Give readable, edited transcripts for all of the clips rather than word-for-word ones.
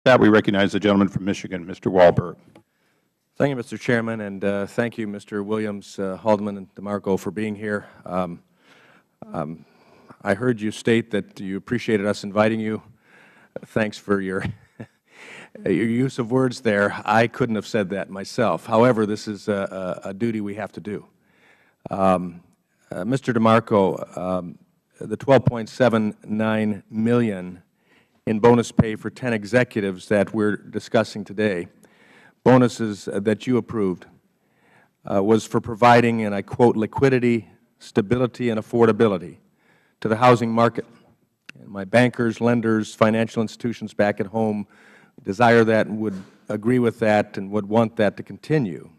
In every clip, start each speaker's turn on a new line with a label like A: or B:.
A: That we recognize the gentleman from Michigan, Mr. Walberg.
B: Thank you, Mr. Chairman, and thank you, Mr. Williams, Haldeman, and DeMarco for being here. I heard you state that you appreciated us inviting you. Thanks for your your use of words there. I couldn't have said that myself. However, this is a duty we have to do. Mr. DeMarco, the $12.79 million in bonus pay for 10 executives that we're discussing today, bonuses that you approved, was for providing, and I quote, liquidity, stability, and affordability to the housing market. And my bankers, lenders, financial institutions back at home desire that and would agree with that and would want that to continue.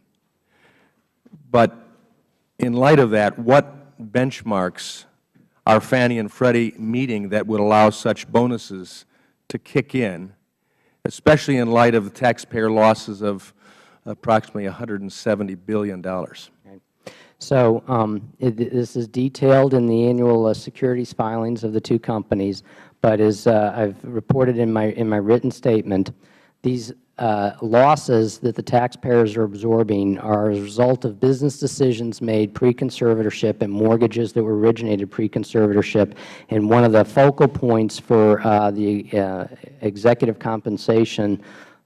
B: But in light of that, what benchmarks are Fannie and Freddie meeting that would allow such bonuses to kick in, especially in light of the taxpayer losses of approximately $170 billion?
C: So this is detailed in the annual securities filings of the two companies, but as I've reported in my written statement, these losses that the taxpayers are absorbing are a result of business decisions made pre-conservatorship and mortgages that were originated pre-conservatorship. And one of the focal points for the executive compensation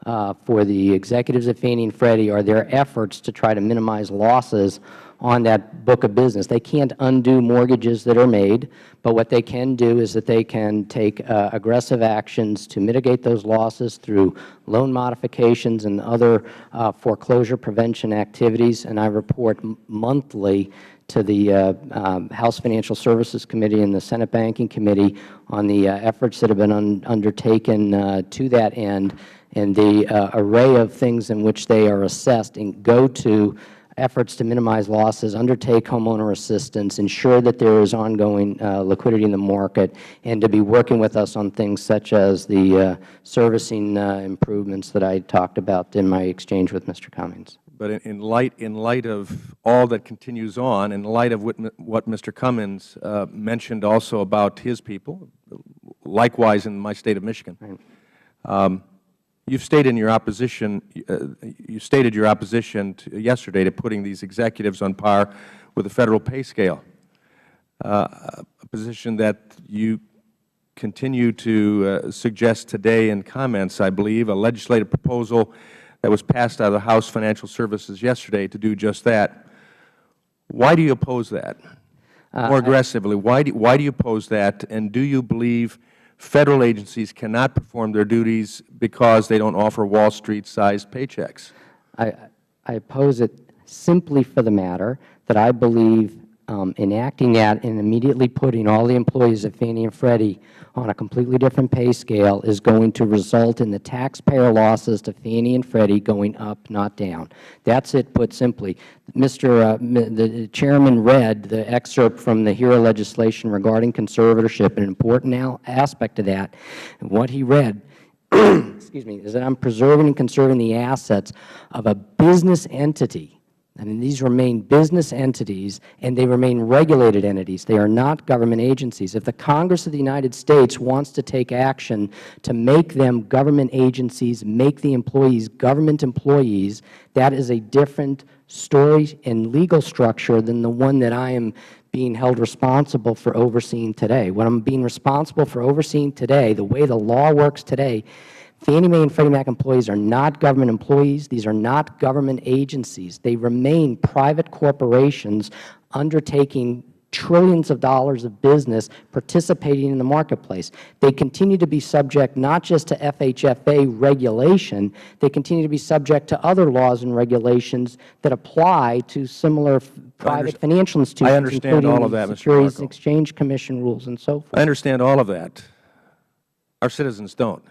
C: for the executives at Fannie and Freddie are their efforts to try to minimize losses on that book of business. They can't undo mortgages that are made, but what they can do is that they can take aggressive actions to mitigate those losses through loan modifications and other foreclosure prevention activities. And I report monthly to the House Financial Services Committee and the Senate Banking Committee on the efforts that have been undertaken to that end, and the array of things in which they are assessed and go to efforts to minimize losses, undertake homeowner assistance, ensure that there is ongoing liquidity in the market, and to be working with us on things such as the servicing improvements that I talked about in my exchange with Mr. Cummings.
B: But in light of all that continues on, in light of what Mr. Cummings mentioned also about his people, likewise in my State of Michigan, you've stated in your opposition, yesterday to putting these executives on par with the Federal pay scale, a position that you continue to suggest today in comments, I believe, a legislative proposal that was passed out of the House Financial Services yesterday to do just that. Why do you oppose that? More aggressively, why do you oppose that, and do you believe Federal agencies cannot perform their duties because they don't offer Wall Street-sized paychecks?
C: I oppose it simply for the matter that I believe enacting that and immediately putting all the employees of Fannie and Freddie on a completely different pay scale is going to result in the taxpayer losses to Fannie and Freddie going up, not down. That's it put simply. The Chairman read the excerpt from the HERA legislation regarding conservatorship, an important aspect of that. And what he read excuse me, is that I'm preserving and conserving the assets of a business entity. I mean, these remain business entities, and they remain regulated entities. They are not government agencies. If the Congress of the United States wants to take action to make them government agencies, make the employees government employees, that is a different story and legal structure than the one that I am being held responsible for overseeing today. What I'm being responsible for overseeing today, the way the law works today, Fannie Mae and Freddie Mac employees are not government employees. These are not government agencies. They remain private corporations undertaking trillions of dollars of business participating in the marketplace. They continue to be subject not just to FHFA regulation, they continue to be subject to other laws and regulations that apply to similar private financial institutions,
B: I understand all of that, Mr.
C: Securities and Exchange Commission rules and so forth.
B: I understand all of that. Our citizens don't.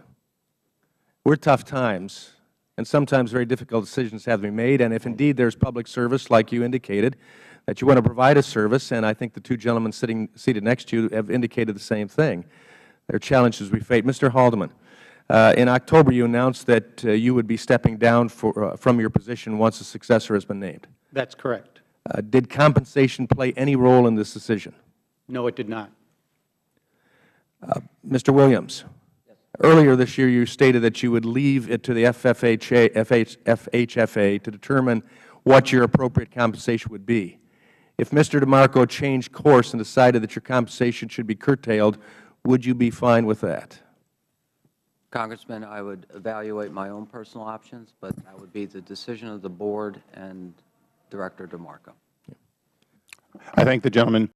B: We're tough times, and sometimes very difficult decisions have to be made, and if indeed there's public service, like you indicated, that you want to provide a service, and I think the two gentlemen seated next to you have indicated the same thing. There are challenges we face. Mr. Haldeman, in October you announced that you would be stepping down from your position once a successor has been named.
D: That's correct.
B: Did compensation play any role in this decision?
D: No, it did not.
B: Mr. Williams, Earlier this year, you stated that you would leave it to the FHFA to determine what your appropriate compensation would be. If Mr. DeMarco changed course and decided that your compensation should be curtailed, would you be fine with that?
D: Congressman, I would evaluate my own personal options, but that would be the decision of the Board and Director DeMarco.
A: I thank the gentleman